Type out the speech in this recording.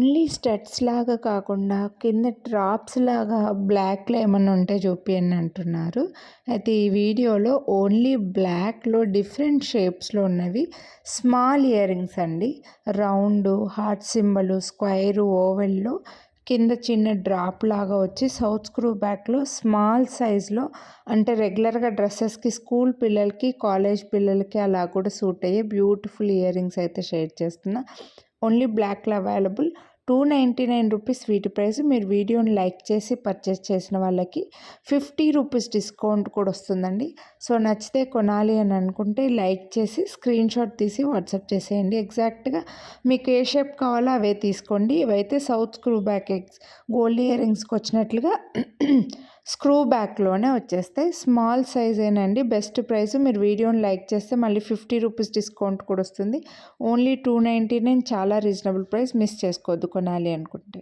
Only studs లాగా కాకుండా కింద డ్రాప్స్ లాగా బ్లాక్‌లో ఏమన్నా ఉంటే చూపియండి అంటున్నారు. అయితే ఈ వీడియోలో ఓన్లీ బ్లాక్‌లో డిఫరెంట్ షేప్స్‌లో ఉన్నవి స్మాల్ ఇయర్ రింగ్స్ అండి. రౌండు, హార్ట్ సింబలు, స్క్వేరు, ఓవెల్‌లో కింద చిన్న డ్రాప్ లాగా వచ్చి సౌత్ స్క్రూ బ్యాక్‌లో స్మాల్ సైజ్‌లో అంటే రెగ్యులర్‌గా డ్రెసెస్‌కి స్కూల్ పిల్లలకి, కాలేజ్ పిల్లలకి అలా కూడా సూట్ అయ్యే బ్యూటిఫుల్ ఇయర్ రింగ్స్ అయితే షేర్ చేస్తున్నా. ఓన్లీ బ్లాక్‌లో అవైలబుల్. ₹299 వీటి ప్రైస్. మీరు వీడియోని లైక్ చేసి పర్చేస్ చేసిన వాళ్ళకి ₹50 డిస్కౌంట్ కూడా వస్తుందండి. సో నచ్చితే కొనాలి అని అనుకుంటే లైక్ చేసి స్క్రీన్‌షాట్ తీసి వాట్సాప్ చేసేయండి. ఎగ్జాక్ట్‌గా మీకు ఏ షేప్ కావాలో అవే తీసుకోండి. ఇవైతే south screw back gold ear రింగ్స్‌కి వచ్చినట్లుగా స్క్రూ బ్యాక్‌లోనే వచ్చేస్తాయి. స్మాల్ సైజేనండి. Best price. మీరు వీడియోని లైక్ చేస్తే మళ్ళీ ₹50 డిస్కౌంట్ కూడా వస్తుంది. ఓన్లీ 299 చాలా రీజనబుల్ ప్రైస్. మిస్ చేసుకోవద్దు కొనాలి అనుకుంటే.